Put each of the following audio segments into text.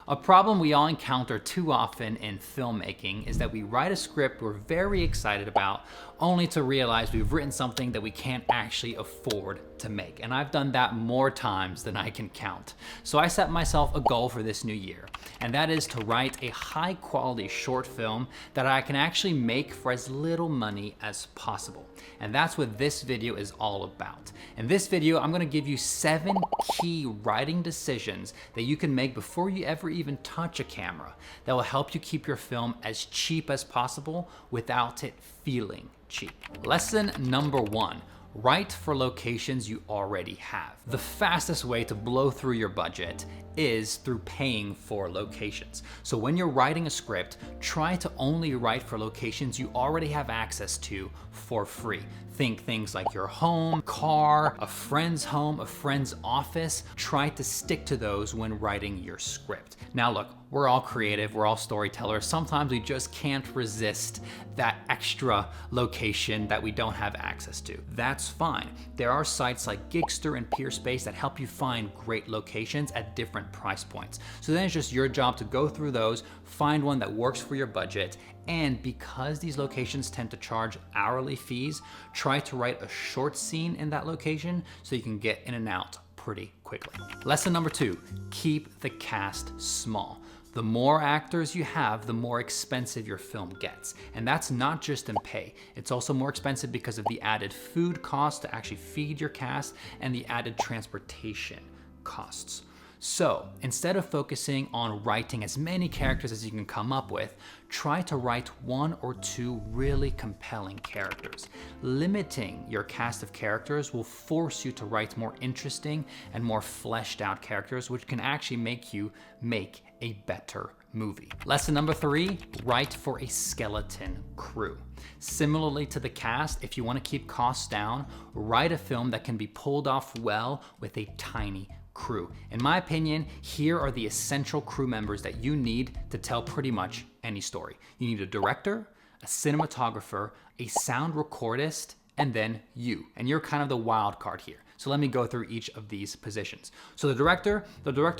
A problem we all encounter too often in filmmaking is that we write a script we're very excited about, only to realize we've written something that we can't actually afford to make. And I've done that more times than I can count. So I set myself a goal for this new year, and that is to write a high quality short film that I can actually make for as little money as possible. And that's what this video is all about. In this video, I'm gonna give you 7 key writing decisions that you can make before you ever even touch a camera that will help you keep your film as cheap as possible without it feeling cheap. Lesson number 1. Write for locations you already have. The fastest way to blow through your budget is through paying for locations. So when you're writing a script, try to only write for locations you already have access to for free. Think things like your home, car, a friend's home, a friend's office. Try to stick to those when writing your script. Now look, we're all creative, we're all storytellers. Sometimes we just can't resist that extra location that we don't have access to. That's fine. There are sites like Gigster and Peerspace that help you find great locations at different price points. So then it's just your job to go through those, find one that works for your budget, and because these locations tend to charge hourly fees, try to write a short scene in that location so you can get in and out pretty quickly. Lesson number 2, keep the cast small. The more actors you have, the more expensive your film gets. And that's not just in pay. It's also more expensive because of the added food costs to actually feed your cast and the added transportation costs. So instead of focusing on writing as many characters as you can come up with, try to write 1 or 2 really compelling characters. Limiting your cast of characters will force you to write more interesting and more fleshed out characters, which can actually make you make a better movie. Lesson number 3, write for a skeleton crew. Similarly to the cast, if you want to keep costs down, write a film that can be pulled off well with a tiny crew. In my opinion, here are the essential crew members that you need to tell pretty much any story. You need a director, a cinematographer, a sound recordist, and then you. And you're kind of the wild card here. So let me go through each of these positions. So the director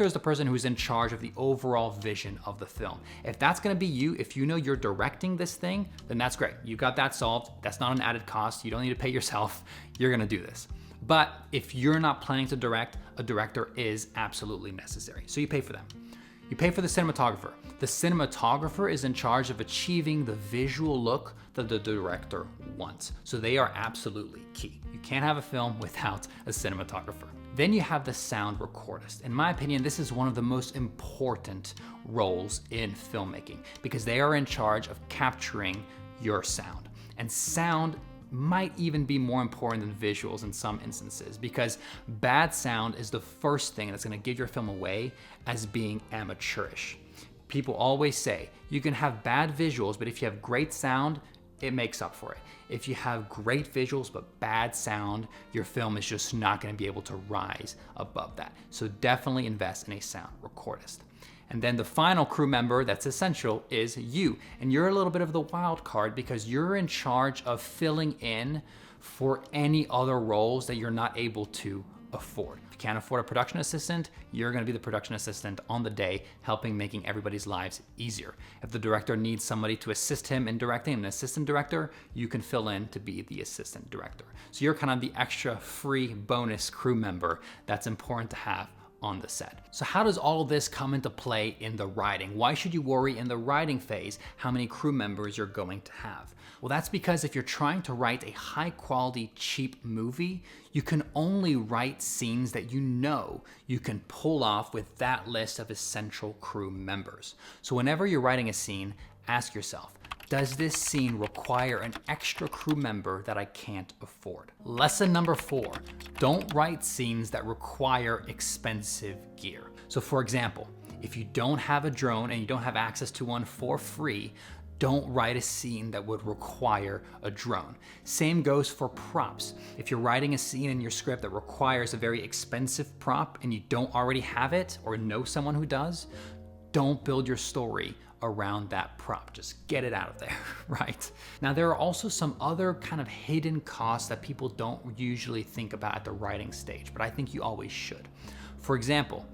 is the person who's in charge of the overall vision of the film. If that's gonna be you, if you know you're directing this thing, then that's great. You got that solved. That's not an added cost. You don't need to pay yourself. You're gonna do this. But if you're not planning to direct, a director is absolutely necessary. So you pay for them. You pay for the cinematographer. The cinematographer is in charge of achieving the visual look that the director wants. So they are absolutely key. You can't have a film without a cinematographer. Then you have the sound recordist. In my opinion, this is one of the most important roles in filmmaking because they are in charge of capturing your sound. And sound might even be more important than visuals in some instances because bad sound is the first thing that's going to give your film away as being amateurish. People always say you can have bad visuals, but if you have great sound, it makes up for it. If you have great visuals but bad sound, your film is just not going to be able to rise above that. So definitely invest in a sound recordist. And then the final crew member that's essential is you. And you're a little bit of the wild card because you're in charge of filling in for any other roles that you're not able to afford. If you can't afford a production assistant, you're gonna be the production assistant on the day, helping making everybody's lives easier. If the director needs somebody to assist him in directing, an assistant director, you can fill in to be the assistant director. So you're kind of the extra free bonus crew member that's important to have on the set. So how does all of this come into play in the writing? Why should you worry in the writing phase how many crew members you're going to have? Well, that's because if you're trying to write a high quality, cheap movie, you can only write scenes that you know you can pull off with that list of essential crew members. So whenever you're writing a scene, ask yourself, does this scene require an extra crew member that I can't afford? Lesson number 4, don't write scenes that require expensive gear. So for example, if you don't have a drone and you don't have access to one for free, don't write a scene that would require a drone. Same goes for props. If you're writing a scene in your script that requires a very expensive prop and you don't already have it or know someone who does, don't build your story around that prop. Just get it out of there, right? Now, there are also some other kind of hidden costs that people don't usually think about at the writing stage, but I think you always should. For example,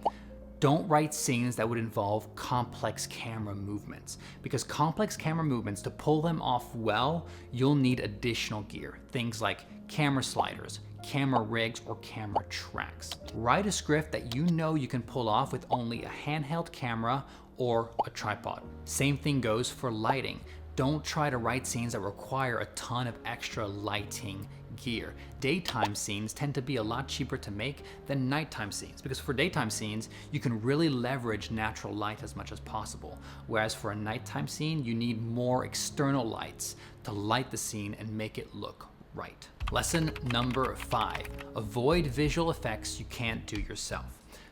Don't write scenes that would involve complex camera movements, because complex camera movements, to pull them off well, you'll need additional gear. Things like camera sliders, camera rigs, or camera tracks. Write a script that you know you can pull off with only a handheld camera or a tripod. Same thing goes for lighting. Don't try to write scenes that require a ton of extra lighting gear. Daytime scenes tend to be a lot cheaper to make than nighttime scenes, because for daytime scenes, you can really leverage natural light as much as possible. Whereas for a nighttime scene, you need more external lights to light the scene and make it look right. Lesson number 5, avoid visual effects you can't do yourself.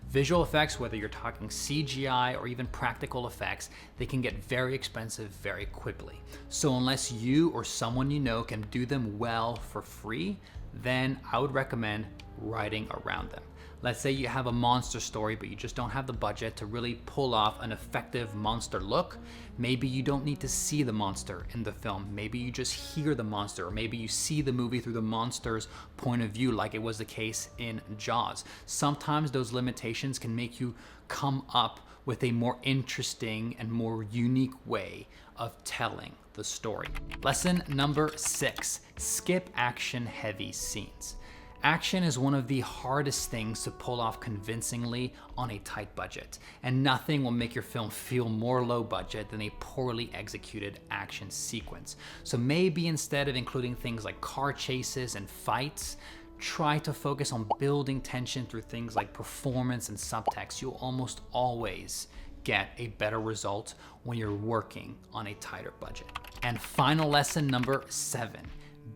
Visual effects, whether you're talking CGI or even practical effects, they can get very expensive very quickly. So unless you or someone you know can do them well for free, then I would recommend writing around them. Let's say you have a monster story, but you just don't have the budget to really pull off an effective monster look. Maybe you don't need to see the monster in the film. Maybe you just hear the monster, or maybe you see the movie through the monster's point of view, like it was the case in Jaws. Sometimes those limitations can make you come up with a more interesting and more unique way of telling the story. Lesson number 6, skip action-heavy scenes. Action is one of the hardest things to pull off convincingly on a tight budget, and nothing will make your film feel more low budget than a poorly executed action sequence. So maybe instead of including things like car chases and fights, try to focus on building tension through things like performance and subtext. You'll almost always get a better result when you're working on a tighter budget. And final lesson number 7.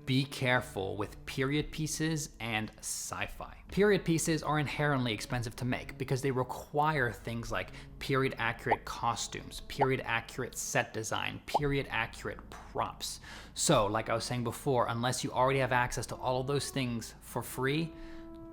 Be careful with period pieces and sci-fi. Period pieces are inherently expensive to make because they require things like period accurate costumes, period accurate set design, period accurate props. So like I was saying before, unless you already have access to all of those things for free,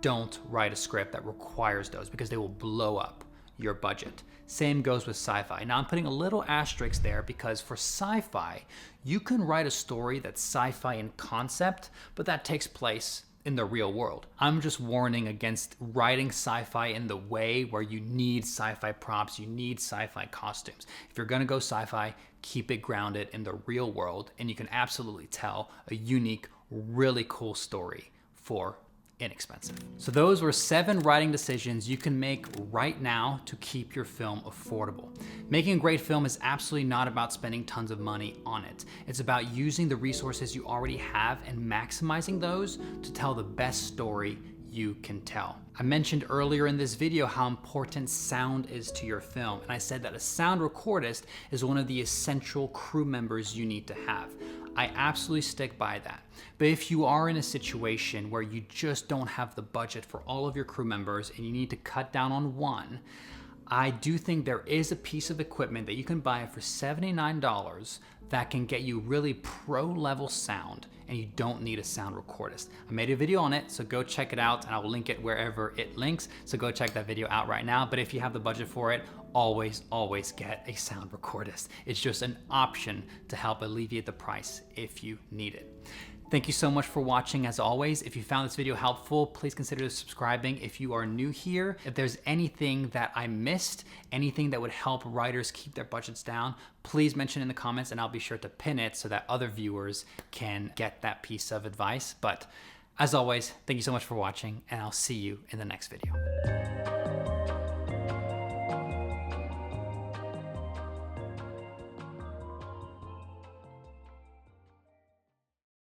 don't write a script that requires those, because they will blow up your budget. Same goes with sci-fi. Now I'm putting a little asterisk there because for sci-fi, you can write a story that's sci-fi in concept, but that takes place in the real world. I'm just warning against writing sci-fi in the way where you need sci-fi props, you need sci-fi costumes. If you're gonna go sci-fi, keep it grounded in the real world, and you can absolutely tell a unique, really cool story for inexpensive. So those were 7 writing decisions you can make right now to keep your film affordable. Making a great film is absolutely not about spending tons of money on it. It's about using the resources you already have and maximizing those to tell the best story you can tell. I mentioned earlier in this video how important sound is to your film, and I said that a sound recordist is one of the essential crew members you need to have. I absolutely stick by that. But if you are in a situation where you just don't have the budget for all of your crew members and you need to cut down on one, I do think there is a piece of equipment that you can buy for $79 that can get you really pro-level sound, and you don't need a sound recordist. I made a video on it, so go check it out, and I will link it wherever it links, so go check that video out right now. But if you have the budget for it, always get a sound recordist. It's just an option to help alleviate the price if you need it. Thank you so much for watching. As always, if you found this video helpful, please consider subscribing if you are new here. If there's anything that I missed, anything that would help writers keep their budgets down, please mention in the comments and I'll be sure to pin it so that other viewers can get that piece of advice. But as always, thank you so much for watching, and I'll see you in the next video.